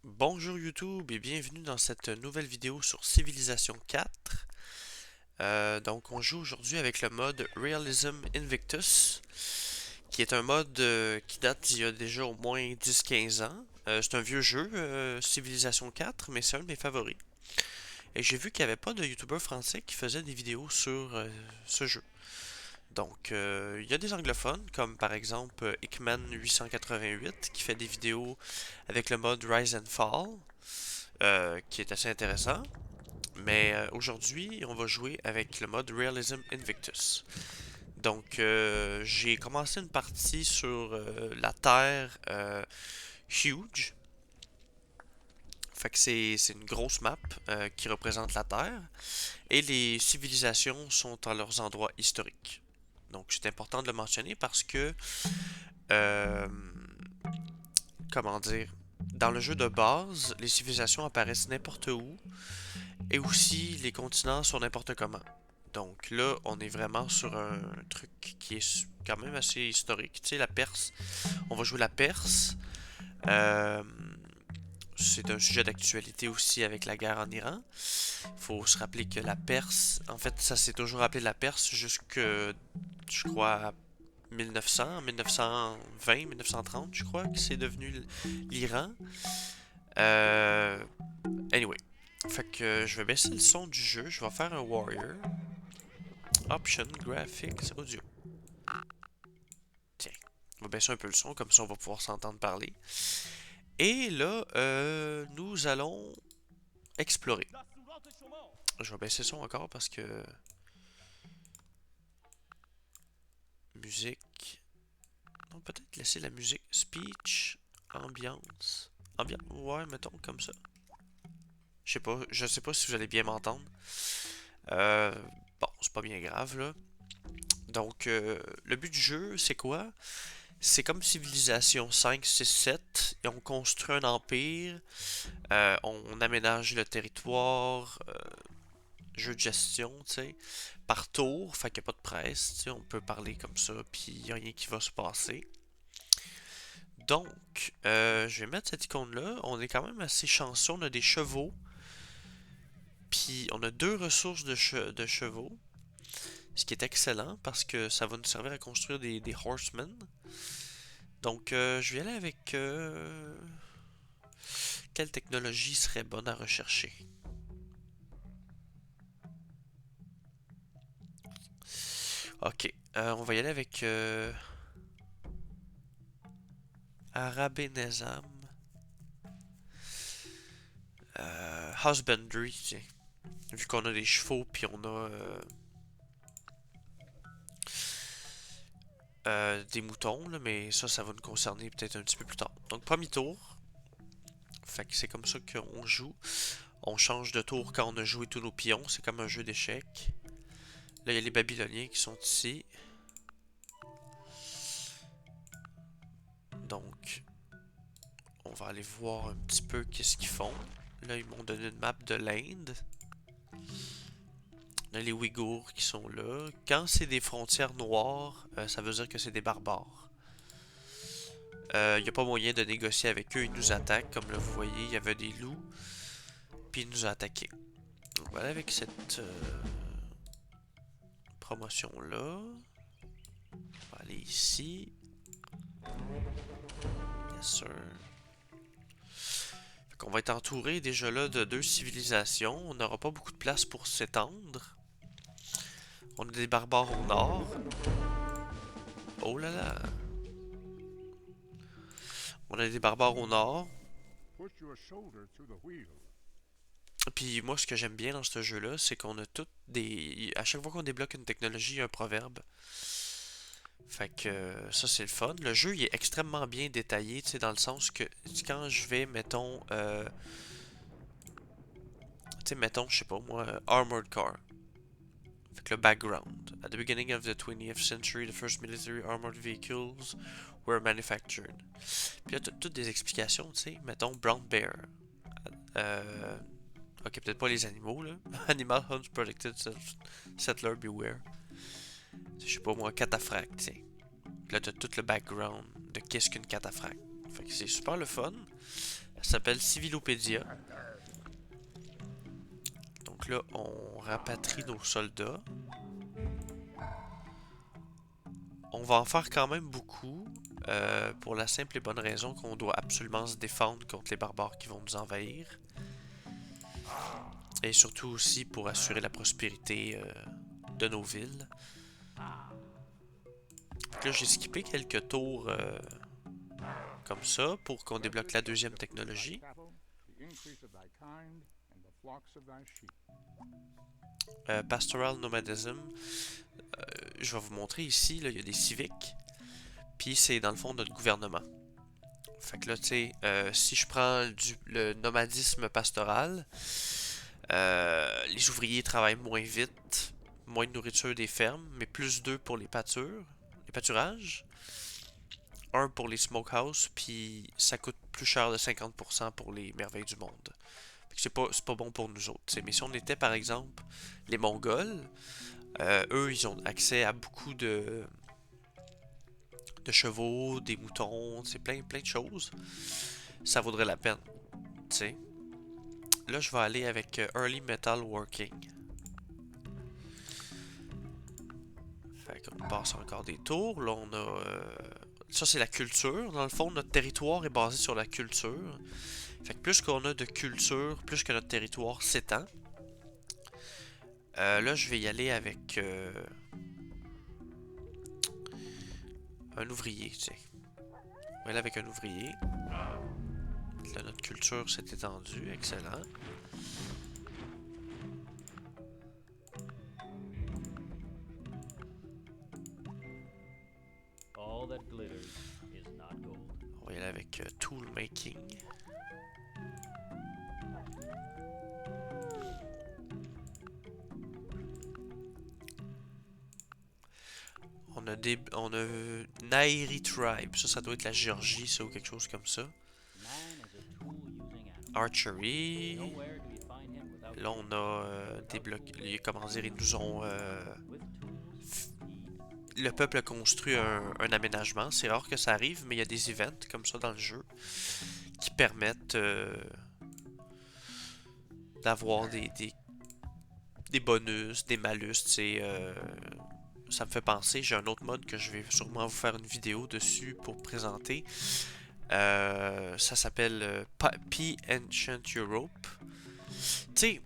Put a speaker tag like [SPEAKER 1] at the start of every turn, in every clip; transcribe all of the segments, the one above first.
[SPEAKER 1] Bonjour YouTube et bienvenue dans cette nouvelle vidéo sur Civilization 4. Donc on joue aujourd'hui avec le mode Realism Invictus, qui est un mode qui date d'il y a déjà au moins 10-15 ans. C'est un vieux jeu, Civilization 4, mais c'est un de mes favoris. Et j'ai vu qu'il n'y avait pas de YouTuber français qui faisait des vidéos sur ce jeu. Donc, il y a des anglophones, comme par exemple Ickman888, qui fait des vidéos avec le mode Rise and Fall, qui est assez intéressant. Mais aujourd'hui, on va jouer avec le mode Realism Invictus. Donc, j'ai commencé une partie sur la Terre huge. Fait que c'est une grosse map qui représente la Terre. Et les civilisations sont à leurs endroits historiques. Donc, c'est important de le mentionner parce que, euh, comment dire, dans le jeu de base, les civilisations apparaissent n'importe où et aussi les continents sont n'importe comment. Donc là, on est vraiment sur un truc qui est quand même assez historique. Tu sais, la Perse, on va jouer la Perse. Euh, c'est un sujet d'actualité aussi avec la guerre en Iran. Il faut se rappeler que la Perse, en fait, ça s'est toujours appelé la Perse jusque, je crois, 1900, 1920, 1930, je crois, que c'est devenu l'Iran. Euh, anyway, fait que je vais baisser le son du jeu. Je vais faire un warrior. Option, graphics, audio. Tiens, on va baisser un peu le son, comme ça on va pouvoir s'entendre parler. Et là, nous allons explorer. Je vais baisser le son encore parce que... Musique... Non, peut-être laisser la musique. Speech, ambiance... Ambiance, ouais, mettons comme ça. Je sais pas si vous allez bien m'entendre. Euh, bon, c'est pas bien grave, là. Donc, le but du jeu, c'est quoi? C'est comme Civilisation 5, 6, 7, et on construit un empire, on aménage le territoire, jeu de gestion, tu sais, par tour, fait qu'il n'y a pas de presse, tu sais, on peut parler comme ça, puis il n'y a rien qui va se passer. Donc, je vais mettre cette icône-là, on est quand même assez chanceux, on a des chevaux, puis on a deux ressources de chevaux, ce qui est excellent parce que ça va nous servir à construire des horsemen. Donc, je vais aller avec quelle technologie serait bonne à rechercher. Ok, on va y aller avec Arabenezam. Husbandry, tiens. Vu qu'on a des chevaux, puis on a des moutons, là, mais ça va nous concerner peut-être un petit peu plus tard. Donc, premier tour. Fait que c'est comme ça qu'on joue. On change de tour quand on a joué tous nos pions. C'est comme un jeu d'échecs. Là, il y a les Babyloniens qui sont ici. Donc, on va aller voir un petit peu qu'est-ce qu'ils font. Là, ils m'ont donné une map de l'Inde. Là, les Ouïghours qui sont là. Quand c'est des frontières noires, ça veut dire que c'est des barbares. Il n'y a pas moyen de négocier avec eux, ils nous attaquent. Comme là, vous voyez, il y avait des loups, puis ils nous ont attaqués. Donc voilà, avec cette promotion-là. On va aller ici. Yes, sir. On va être entouré déjà là de deux civilisations. On n'aura pas beaucoup de place pour s'étendre. On a des barbares au nord. Oh là là. On a des barbares au nord. Puis moi, ce que j'aime bien dans ce jeu-là, c'est qu'on a toutes des... À chaque fois qu'on débloque une technologie, il y a un proverbe. Fait que ça, c'est le fun. Le jeu, il est extrêmement bien détaillé, tu sais, dans le sens que quand je vais, mettons... tu sais, mettons, je sais pas moi, Armored Car. Fait que le background. At the beginning of the 20th century, the first military armored vehicles were manufactured. Puis là, t'as toutes des explications, tu sais. Mettons Brown Bear. Euh, ok, peut-être pas les animaux, là. Animal Hunts Protected Settler Beware. Je sais pas moi, cataphracte, tu sais. Puis là, t'as tout le background de qu'est-ce qu'une cataphracte. Fait que c'est super le fun. Elle s'appelle Civilopédia. Donc là, on rapatrie nos soldats. On va en faire quand même beaucoup, pour la simple et bonne raison qu'on doit absolument se défendre contre les barbares qui vont nous envahir. Et surtout aussi pour assurer la prospérité de nos villes. Donc là, j'ai skippé quelques tours comme ça pour qu'on débloque la deuxième technologie. Pastoral Nomadism. Je vais vous montrer ici, là, il y a des civiques. Puis c'est dans le fond notre gouvernement. Fait que là, tu sais, si je prends le nomadisme pastoral, les ouvriers travaillent moins vite, moins de nourriture des fermes, mais plus 2 pour les pâturages, 1 pour les smokehouses, puis ça coûte plus cher de 50% pour les merveilles du monde. C'est pas bon pour nous autres. T'sais. Mais si on était par exemple les Mongols, eux ils ont accès à beaucoup de chevaux, des moutons, c'est plein de choses. Ça vaudrait la peine. T'sais. Là je vais aller avec Early Metal Working. Fait qu'on passe encore des tours. Là on a... ça c'est la culture. Dans le fond, notre territoire est basé sur la culture. Fait que plus qu'on a de culture, plus que notre territoire s'étend. Là, je vais y aller avec un ouvrier, tu sais. On va aller avec un ouvrier. Là, notre culture s'est étendue. Excellent. On va y aller avec tool making. On a Nairi Tribe. Ça doit être la Géorgie, ça, ou quelque chose comme ça. Archery. Là, on a débloqué. Comment dire, ils nous ont. Le peuple a construit un aménagement. C'est rare que ça arrive, mais il y a des events comme ça dans le jeu qui permettent d'avoir des bonus, des malus, tu sais. Ça me fait penser, j'ai un autre mode que je vais sûrement vous faire une vidéo dessus pour présenter. Ça s'appelle P Ancient Europe. Tu sais,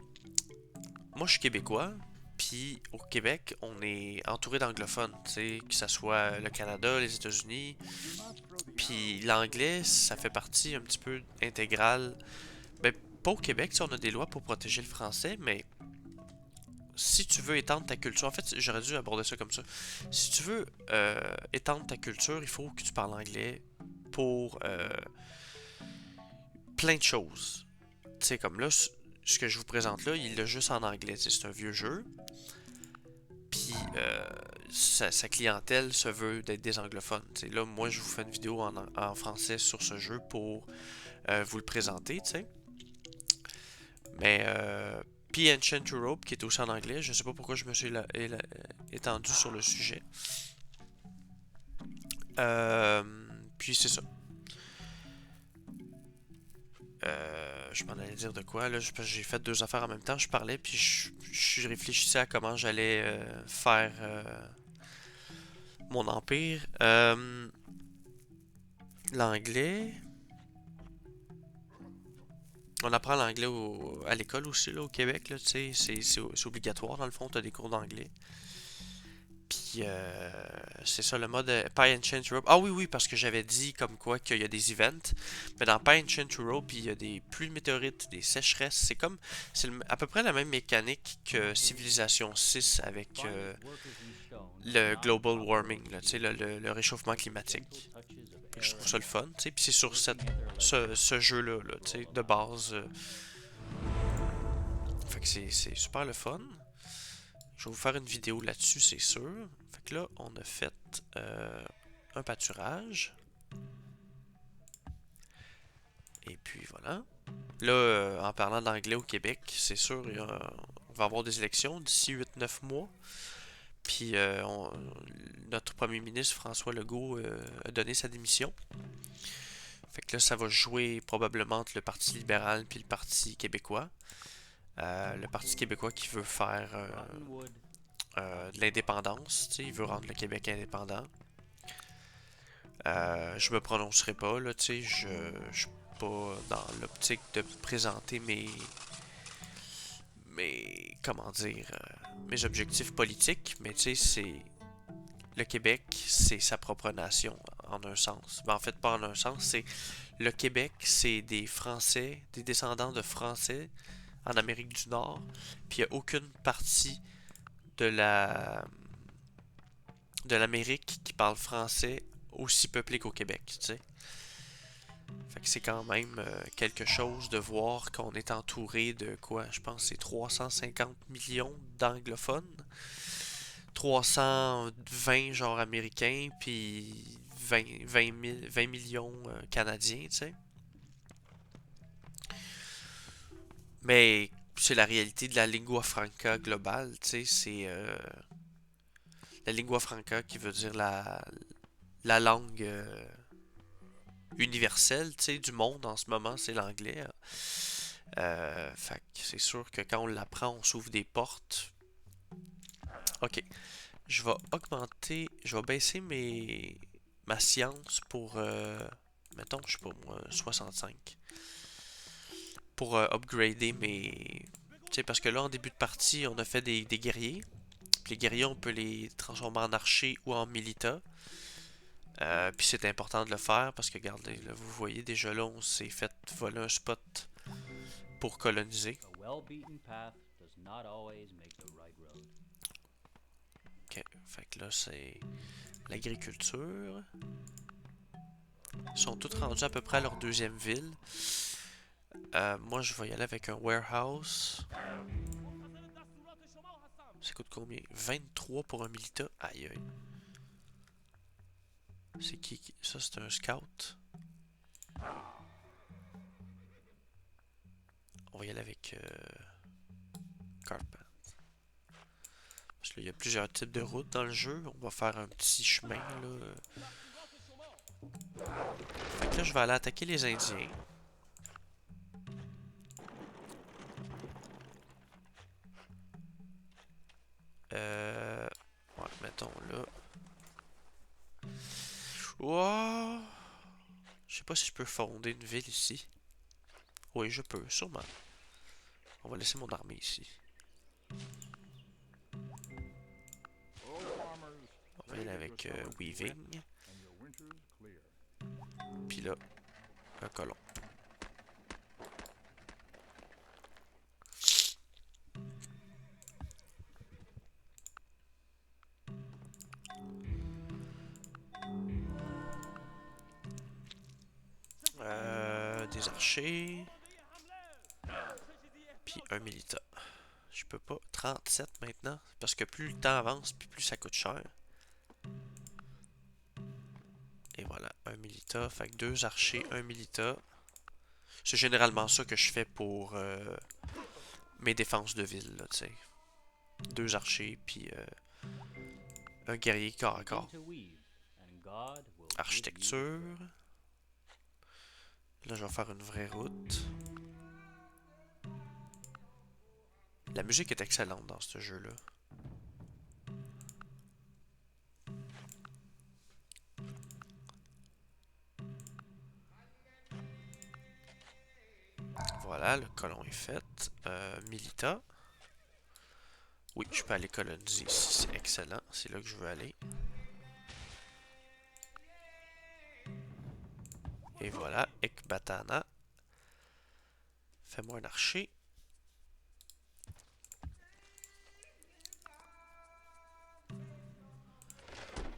[SPEAKER 1] moi je suis québécois, puis au Québec, on est entouré d'anglophones, tu sais, que ce soit le Canada, les États-Unis. Puis l'anglais, ça fait partie un petit peu intégrale. Ben, pas au Québec, on a des lois pour protéger le français, mais si tu veux étendre ta culture, en fait, j'aurais dû aborder ça comme ça. Si tu veux étendre ta culture, il faut que tu parles anglais pour plein de choses. Tu sais, comme là, ce que je vous présente là, il est juste en anglais. C'est un vieux jeu. Puis sa clientèle se veut d'être des anglophones. T'sais, là, moi, je vous fais une vidéo en français sur ce jeu pour vous le présenter. T'sais. Mais P Ancient Europe, qui est aussi en anglais, je sais pas pourquoi je me suis étendu sur le sujet. Puis c'est ça. Je m'en allais dire de quoi là, j'ai fait deux affaires en même temps, je parlais puis je réfléchissais à comment j'allais faire mon empire. L'anglais. On apprend l'anglais à l'école aussi là, au Québec, là, c'est obligatoire dans le fond, t'as des cours d'anglais. Puis c'est ça le mode Pie Ancient Europe. Ah oui, oui, parce que j'avais dit comme quoi qu'il y a des events. Mais dans Pie Ancient Europe, il y a des pluies de météorites, des sécheresses. C'est à peu près la même mécanique que Civilisation 6 avec le global warming, là, le réchauffement climatique. Je trouve ça le fun, tu sais. Puis c'est sur ce jeu-là, là, tu sais, de base. Fait que c'est super le fun. Je vais vous faire une vidéo là-dessus, c'est sûr. Fait que là, on a fait un pâturage. Et puis voilà. Là, en parlant d'anglais au Québec, c'est sûr, on va avoir des élections d'ici 8-9 mois. Puis notre premier ministre, François Legault, a donné sa démission. Fait que là, ça va jouer probablement entre le Parti libéral puis le Parti québécois. Le Parti québécois qui veut faire de l'indépendance, tu sais, il veut rendre le Québec indépendant. Je me prononcerai pas, là, tu sais, je suis pas dans l'optique de présenter comment dire, mes objectifs politiques, mais tu sais, c'est, le Québec, c'est sa propre nation, en un sens. Ben, en fait, pas en un sens, c'est, le Québec, c'est des Français, des descendants de Français en Amérique du Nord, puis il n'y a aucune partie de l'Amérique qui parle français aussi peuplé qu'au Québec, tu sais. Fait que c'est quand même quelque chose de voir qu'on est entouré de quoi? Je pense que c'est 350 millions d'anglophones, 320 genre américains, puis 20 millions canadiens, tu sais. Mais c'est la réalité de la lingua franca globale, tu sais, c'est la lingua franca qui veut dire la langue universelle, tu sais, du monde en ce moment, c'est l'anglais. Fait que c'est sûr que quand on l'apprend, on s'ouvre des portes. Ok, je vais baisser ma science pour, mettons, je sais pas moi, 65. Pour upgrader mes... Tu sais, parce que là, en début de partie, on a fait des guerriers. Puis les guerriers, on peut les transformer en archers ou en militas. Puis c'est important de le faire parce que, regardez, là, vous voyez, déjà là, on s'est fait voler un spot pour coloniser. Ok, fait que là, c'est l'agriculture. Ils sont tous rendus à peu près à leur deuxième ville. Moi, je vais y aller avec un warehouse. Ça coûte combien? 23 pour un milita? Aïe aïe. C'est qui? Ça, c'est un scout. On va y aller avec Carpet. Parce qu'il y a plusieurs types de routes dans le jeu. On va faire un petit chemin, là. Fait que là, je vais aller attaquer les Indiens. Ouais, mettons là. Wow! Je sais pas si je peux fonder une ville ici. Oui, je peux, sûrement. On va laisser mon armée ici. On va y aller avec Weaving. Puis là, un colon. Des archers. Puis un militant. Je peux pas. 37 maintenant. Parce que plus le temps avance, puis plus ça coûte cher. Et voilà, un milita. Fait que deux archers, un milita. C'est généralement ça que je fais pour mes défenses de ville, là, tu sais. Deux archers, puis un guerrier corps à corps. Architecture. Là, je vais faire une vraie route. La musique est excellente dans ce jeu-là. Voilà, le colon est fait. Milita. Oui, je peux aller coloniser ici, c'est excellent. C'est là que je veux aller. Et voilà, Ekbatana. Fais-moi un archer.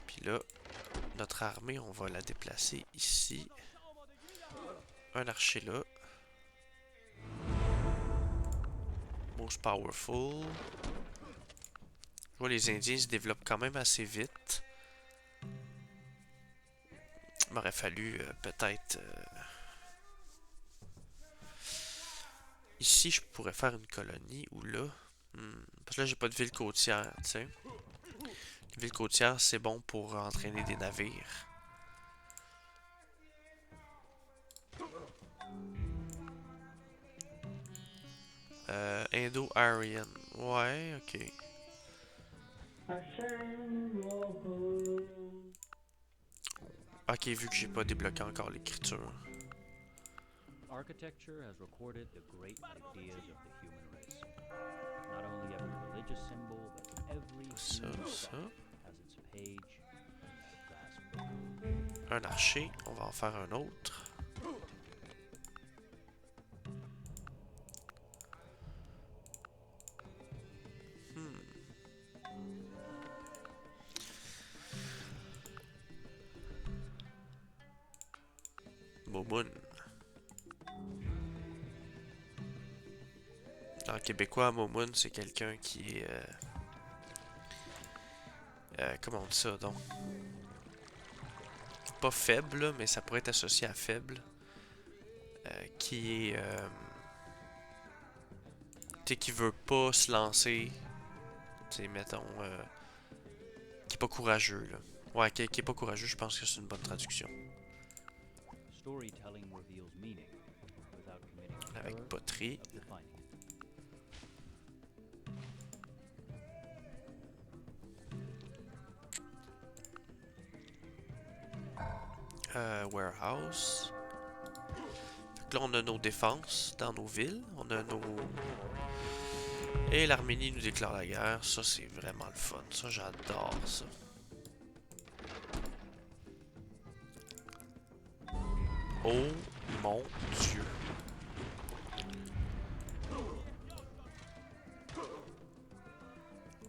[SPEAKER 1] Puis là, notre armée, on va la déplacer ici. Un archer là. Most powerful. Je vois les Indiens se développent quand même assez vite. Il m'aurait fallu peut-être... Ici, je pourrais faire une colonie ou là. Parce que là, j'ai pas de ville côtière, tu sais. Les villes côtières, c'est bon pour entraîner des navires. Indo-Aryan. Ouais, ok. Ok, vu que j'ai pas débloqué encore l'écriture.
[SPEAKER 2] Architecture has recorded the great ideas of the human race. Not only every religious symbol, but every
[SPEAKER 1] Ça,
[SPEAKER 2] human
[SPEAKER 1] ça.
[SPEAKER 2] thought has its page in that vast book.
[SPEAKER 1] Un archer, on va en faire un autre. Hmm. Momoun. En québécois, Momoun, c'est quelqu'un qui est... comment on dit ça, donc? Pas faible, là, mais ça pourrait être associé à faible. Qui est... tu sais, qui veut pas se lancer. Tu sais, mettons... qui est pas courageux, là. Ouais, qui est pas courageux, je pense que c'est une bonne traduction.
[SPEAKER 2] Storytelling reveals meaning without committing the
[SPEAKER 1] Avec
[SPEAKER 2] error
[SPEAKER 1] poterie.
[SPEAKER 2] of defining it.
[SPEAKER 1] Warehouse. Donc là, on a nos défenses dans nos villes. On a nos... Et l'Arménie nous déclare la guerre. Ça, c'est vraiment le fun. Ça, j'adore ça. Oh mon Dieu.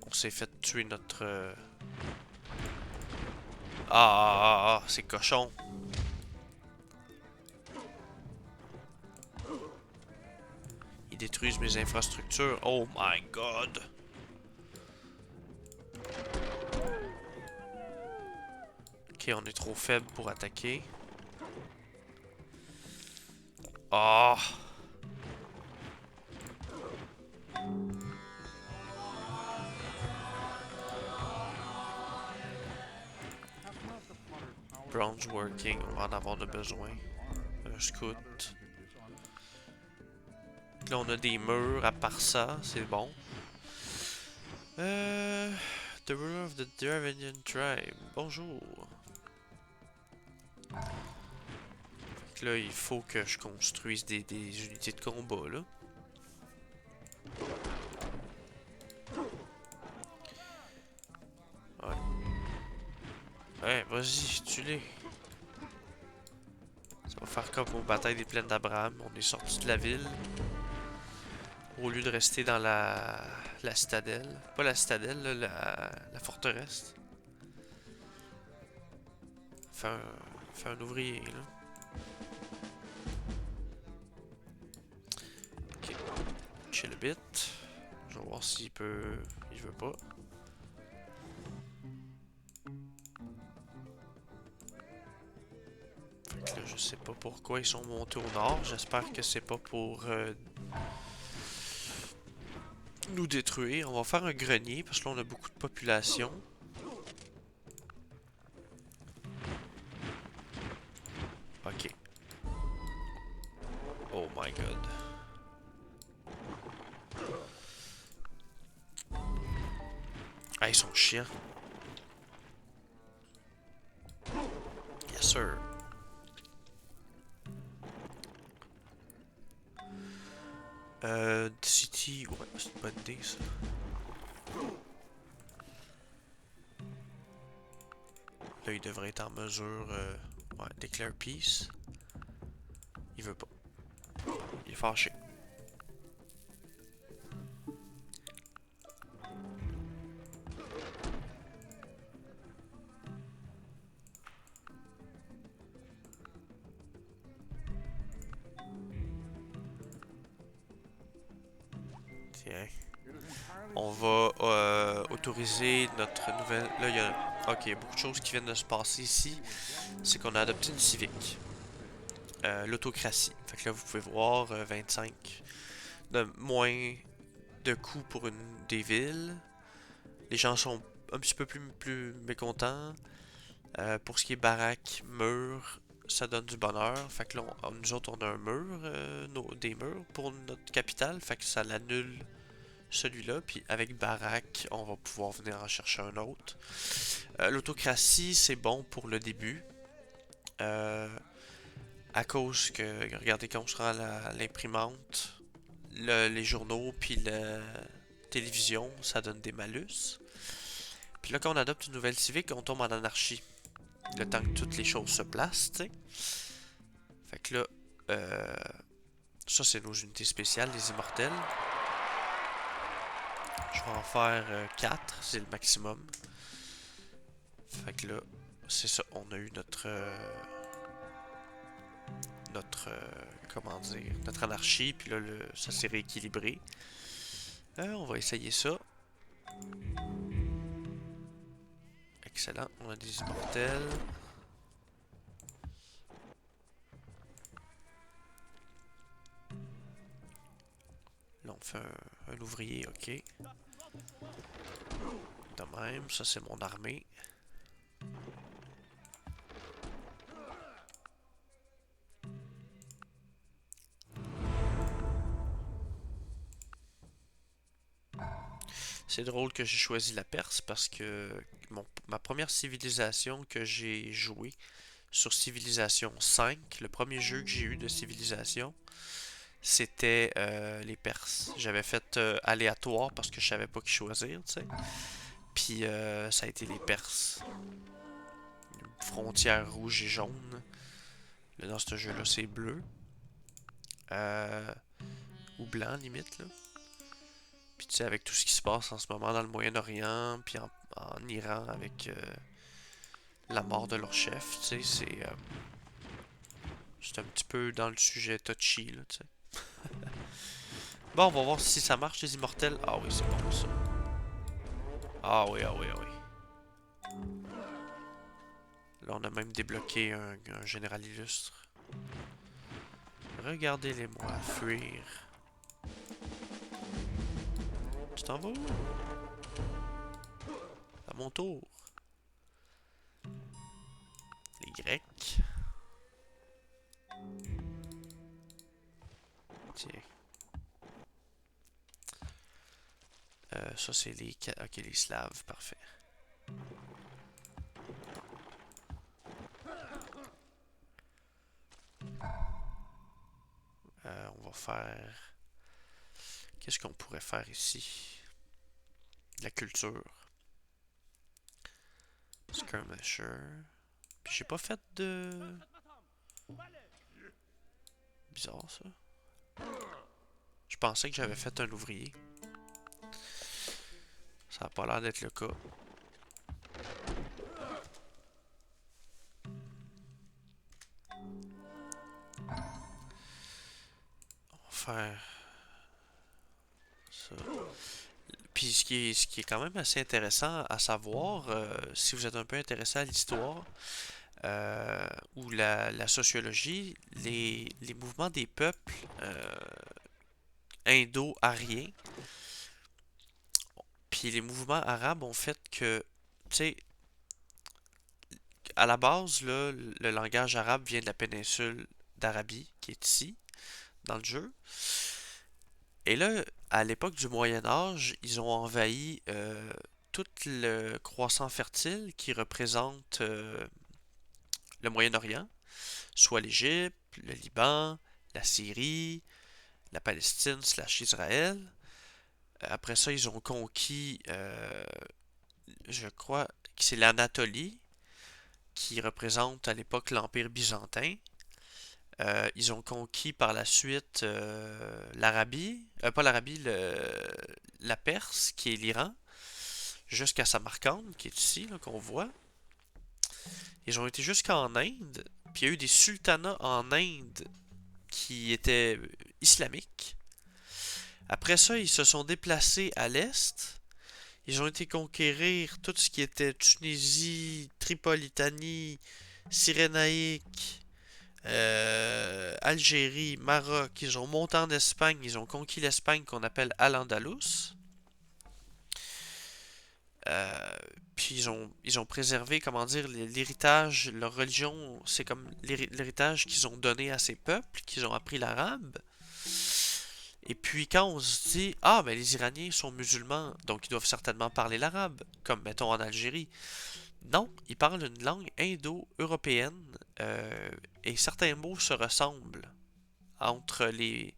[SPEAKER 1] On s'est fait tuer notre... c'est cochon. Ils détruisent mes infrastructures. Oh my god. Ok, on est trop faible pour attaquer. Ah. Bronze working, on va en avoir de besoin. Un scout. Là, on a des murs à part ça, c'est bon. The ruler of the Dravidian tribe. Bonjour. Donc là, il faut que je construise des unités de combat, là. Ouais. Ouais, vas-y, tue-les. Ça va faire comme aux batailles des plaines d'Abraham. On est sorti de la ville. Au lieu de rester dans la citadelle. Pas la citadelle, là, la forteresse. Fait un ouvrier, là. Ok. Chill a bit. Je vais voir s'il peut... Il veut pas. Fait que là, je sais pas pourquoi ils sont montés au nord. J'espère que c'est pas pour nous détruire. On va faire un grenier parce que là, on a beaucoup de population. Ok. Oh my god. Ah, ils sont chiants. Yes, sir. City, ouais, c'est une bonne idée, ça. Là, il devrait être en mesure, ouais, declare peace. Il veut pas. Il est fâché. Tiens. On va autoriser notre nouvelle... Là, il y a... Ok, il y a beaucoup de choses qui viennent de se passer ici. C'est qu'on a adopté une civique. L'autocratie. Fait que là, vous pouvez voir 25 de moins de coûts pour une des villes. Les gens sont un petit peu plus mécontents. Pour ce qui est baraque, mur, ça donne du bonheur. Fait que là, nous autres, on a un mur, des murs pour notre capitale. Fait que ça l'annule celui-là. Puis avec Barak, on va pouvoir venir en chercher un autre. L'autocratie, c'est bon pour le début. À cause que, regardez, quand on se rend à l'imprimante, les journaux, puis la télévision, ça donne des malus. Puis là, quand on adopte une nouvelle civique, on tombe en anarchie. Le temps que toutes les choses se placent, tu sais. Fait que là, ça c'est nos unités spéciales, les immortels. Je vais en faire 4, c'est le maximum. Fait que là, c'est ça, on a eu comment dire, notre anarchie, puis là, ça s'est rééquilibré. On va essayer ça. Excellent, on a des immortels. Là, on fait un ouvrier, ok. De même, ça c'est mon armée. C'est drôle que j'ai choisi la Perse parce que ma première civilisation que j'ai jouée sur Civilisation 5, le premier jeu que j'ai eu de civilisation, c'était les Perses. J'avais fait aléatoire parce que je savais pas qui choisir, tu sais. Puis ça a été les Perses. Frontière rouge et jaune. Là, dans ce jeu-là, c'est bleu. Ou blanc, limite, là. Puis tu sais, avec tout ce qui se passe en ce moment dans le Moyen-Orient, puis en Iran avec la mort de leur chef, tu sais, c'est un petit peu dans le sujet touchy, là, tu sais. Bon, on va voir si ça marche, les immortels. Ah oui, c'est bon, ça. Ah oui, ah oui, ah oui. Là, on a même débloqué un général illustre. Regardez-les-moi fuir. Tu t'en vas où? À mon tour. Les Grecs. Tiens. Ça, c'est les... Ok, les Slaves, parfait. On va faire... Qu'est-ce qu'on pourrait faire ici? La culture. Skirmisher. Puis j'ai pas fait de... Bizarre, ça. Je pensais que j'avais fait un ouvrier. Ça a pas l'air d'être le cas. On va faire ça. Puis ce qui est quand même assez intéressant à savoir, si vous êtes un peu intéressé à l'histoire ou la sociologie, les mouvements des peuples indo-ariens, puis les mouvements arabes ont fait que, tu sais, à la base, là, le langage arabe vient de la péninsule d'Arabie, qui est ici, dans le jeu. Et là, à l'époque du Moyen Âge, ils ont envahi tout le croissant fertile qui représente le Moyen-Orient, soit l'Égypte, le Liban, la Syrie, la Palestine slash Israël. Après ça, ils ont conquis, je crois que c'est l'Anatolie, qui représente à l'époque l'Empire byzantin. Ils ont conquis par la suite l'Arabie, pas l'Arabie, la Perse, qui est l'Iran, jusqu'à Samarcande, qui est ici, qu'on voit. Ils ont été jusqu'en Inde, puis il y a eu des sultanats en Inde qui étaient islamiques. Après ça, ils se sont déplacés à l'est. Ils ont été conquérir tout ce qui était Tunisie, Tripolitanie, Cyrénaïque, Algérie, Maroc. Ils ont monté en Espagne. Ils ont conquis l'Espagne qu'on appelle Al-Andalus. Euh, Puis ils ont préservé, comment dire, l'héritage, leur religion, c'est comme l'héritage qu'ils ont donné à ces peuples, qu'ils ont appris l'arabe. Et puis quand on se dit, ah ben les Iraniens sont musulmans, donc ils doivent certainement parler l'arabe, comme mettons en Algérie. Non, ils parlent une langue indo-européenne et certains mots se ressemblent entre les...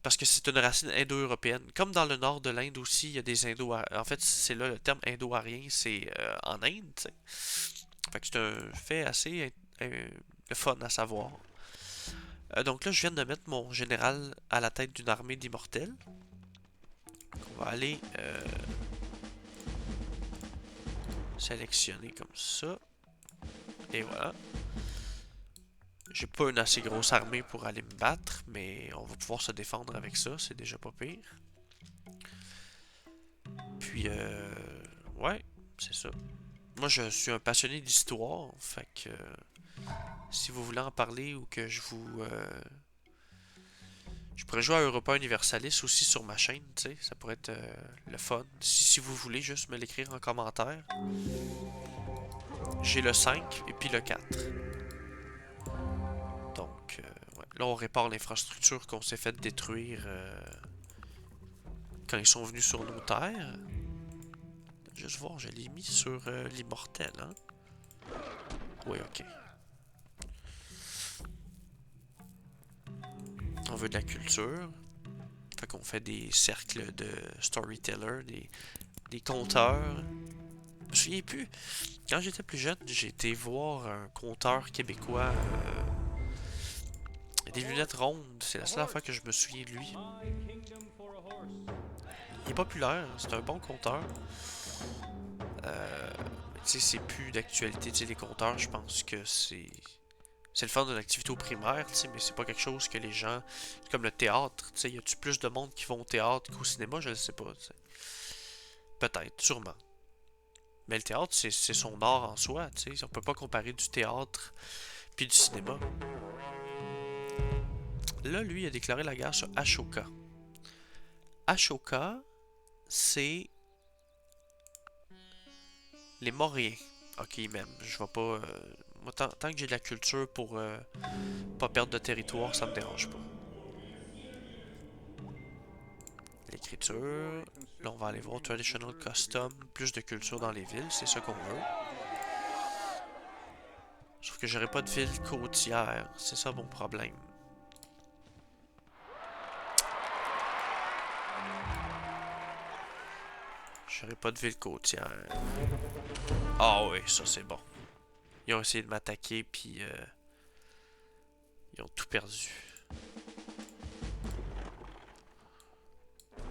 [SPEAKER 1] Parce que c'est une racine indo-européenne. Comme dans le nord de l'Inde aussi, il y a des indo... En fait, c'est là le terme indo-arien, c'est en Inde, tu sais. Fait que c'est un fait assez fun à savoir. Donc là, je viens de mettre mon général à la tête d'une armée d'immortels. On va aller sélectionner comme ça. Et voilà. J'ai pas une assez grosse armée pour aller me battre, mais on va pouvoir se défendre avec ça, c'est déjà pas pire. Puis, ouais, c'est ça. Moi, je suis un passionné d'histoire, fait que si vous voulez en parler ou que je vous... je pourrais jouer à Europa Universalis aussi sur ma chaîne, tu sais, ça pourrait être le fun. Si vous voulez juste me l'écrire en commentaire. J'ai le 5 et puis le 4. Donc, ouais. Là, on répare l'infrastructure qu'on s'est fait détruire quand ils sont venus sur nos terres. Juste voir, je l'ai mis sur l'immortel, hein? Oui, ok. On veut de la culture. Fait qu'on fait des cercles de storytellers, des conteurs. Je me souviens plus. Quand j'étais plus jeune, j'ai été voir un conteur québécois. Des lunettes rondes. C'est la seule fois que je me souviens de lui. Il est populaire, c'est un bon conteur. Tu sais, c'est plus d'actualité. Tu sais, les compteurs, je pense que c'est le fun d'une activité au primaire, tu sais, mais c'est pas quelque chose que les gens. C'est comme le théâtre, tu sais. Y a-tu plus de monde qui vont au théâtre qu'au cinéma? Je ne sais pas, tu sais. Peut-être, sûrement. Mais le théâtre, c'est son art en soi, tu sais. On peut pas comparer du théâtre puis du cinéma. Là, lui, il a déclaré la guerre sur Ashoka. Ashoka, c'est les Mauryens. Ok, même. Je vais pas. Moi, tant que j'ai de la culture pour pas perdre de territoire, ça me dérange pas. L'écriture. Là, on va aller voir Traditional Custom. Plus de culture dans les villes, c'est ça qu'on veut. Sauf que j'aurai pas de ville côtière. C'est ça mon problème. J'aurai pas de ville côtière. Ah oui, ça c'est bon. Ils ont essayé de m'attaquer, puis ils ont tout perdu.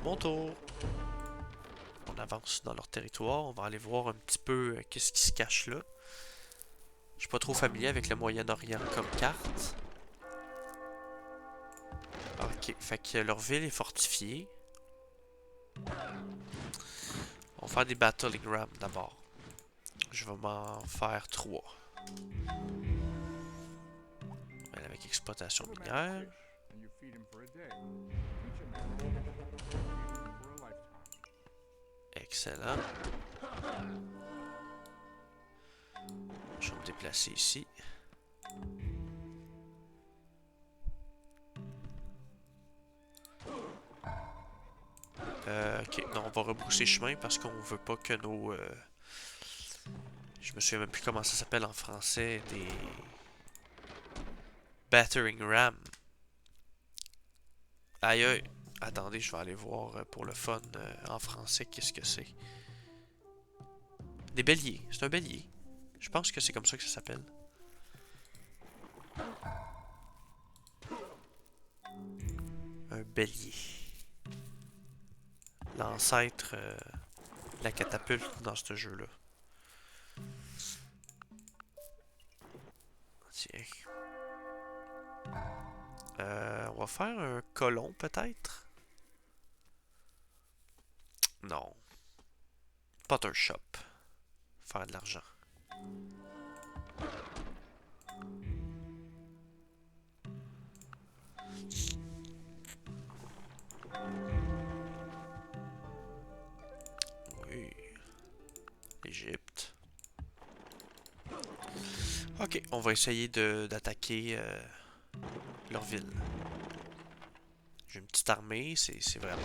[SPEAKER 1] Mon tour. On avance dans leur territoire. On va aller voir un petit peu qu'est-ce qui se cache là. Je suis pas trop familier avec le Moyen-Orient comme carte. Ok, fait que leur ville est fortifiée. On va faire des battling rams d'abord. Je vais m'en faire 3. Avec exploitation minière. Excellent. Je vais me déplacer ici. Ok, non, on va rebrousser chemin parce qu'on veut pas que nos... je me souviens même plus comment ça s'appelle en français. Des... Battering Ram. Aïe aïe. Attendez, je vais aller voir pour le fun en français qu'est-ce que c'est. Des béliers. C'est un bélier. Je pense que c'est comme ça que ça s'appelle. Un bélier. L'ancêtre de la catapulte dans ce jeu-là. Tiens. On va faire un colon peut-être. Non. Potter Shop. Faire de l'argent. Oui. Ok, on va essayer d'attaquer leur ville. J'ai une petite armée, c'est vraiment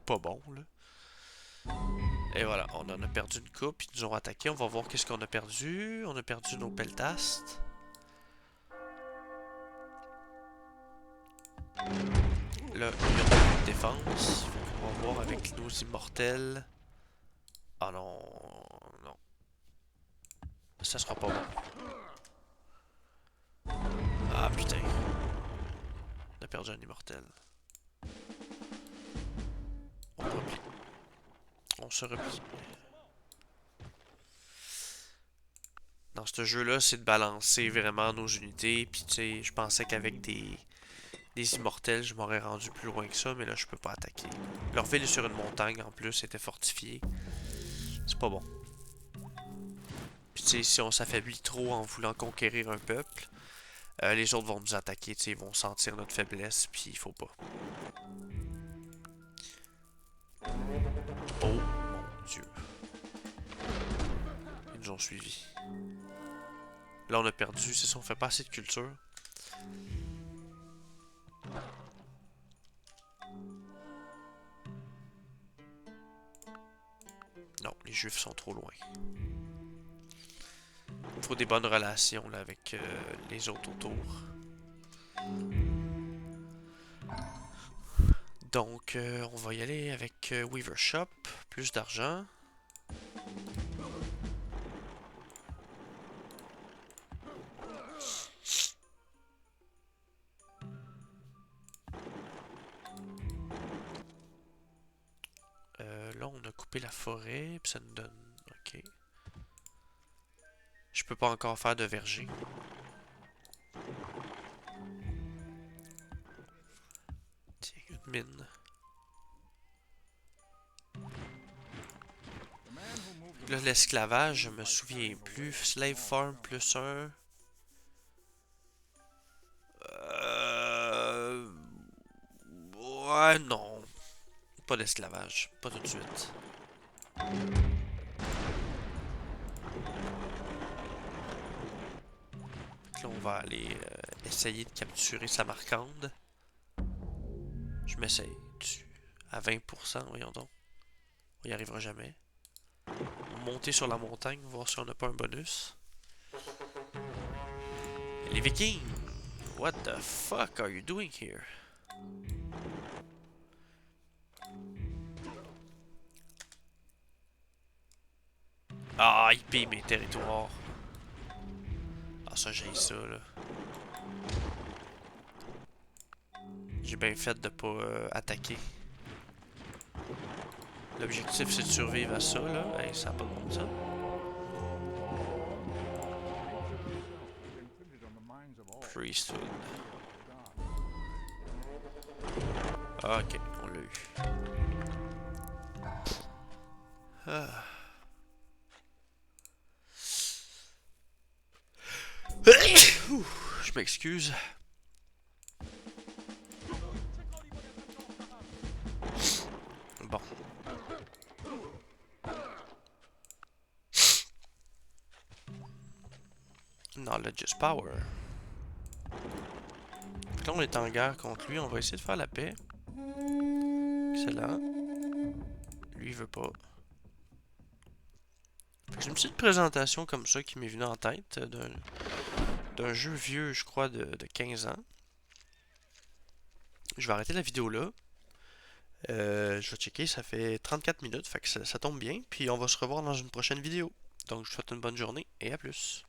[SPEAKER 1] pas bon, là. Et voilà, on en a perdu une coupe, ils nous ont attaqué. On va voir qu'est-ce qu'on a perdu. On a perdu nos peltastes. Là, il y a plus de défense. On va voir avec nos immortels. Ah non, non. Ça sera pas bon. Ah putain. On a perdu un immortel. On replie. On se replie. Dans ce jeu-là, c'est de balancer vraiment nos unités. Puis tu sais, je pensais qu'avec des immortels, je m'aurais rendu plus loin que ça, mais là, je peux pas attaquer. Leur ville est sur une montagne en plus, c'était fortifié. C'est pas bon. Puis tu sais, si on s'affaiblit trop en voulant conquérir un peuple, les autres vont nous attaquer, tu sais, ils vont sentir notre faiblesse, puis il faut pas. Oh mon dieu. Ils nous ont suivis. Là, on a perdu, c'est ça, on fait pas assez de culture. Non, les Juifs sont trop loin. Il faut des bonnes relations là, avec les autres autour. Donc, on va y aller avec Weaver Shop, plus d'argent. Là, on a coupé la forêt, puis ça nous donne... Ok. Je peux pas encore faire de verger. Tiens, une mine. Là, l'esclavage, je me souviens plus. Slave Farm plus 1. Ouais, non. Pas d'esclavage. Pas tout de suite. Là, on va aller essayer de capturer Samarcande. Je m'essaye dessus. À 20%, voyons donc. On y arrivera jamais. Monter sur la montagne, voir si on n'a pas un bonus. Les Vikings! What the fuck are you doing here? Ah, il pille mes territoires. Ah, ça, j'ai ça, là. J'ai bien fait de pas attaquer. L'objectif, c'est de survivre à ça, là. Hey, ça n'a pas de bon sens. Priesthood. Ah, ok, on l'a eu. Ah. Je m'excuse. Bon. Knowledge is power. Là, on est en guerre contre lui. On va essayer de faire la paix. Excellent. Lui, il veut pas. J'ai une petite présentation comme ça qui m'est venue en tête d'un jeu vieux, je crois, de 15 ans. Je vais arrêter la vidéo là. Je vais checker, ça fait 34 minutes, fait que ça tombe bien. Puis on va se revoir dans une prochaine vidéo. Donc je vous souhaite une bonne journée et à plus.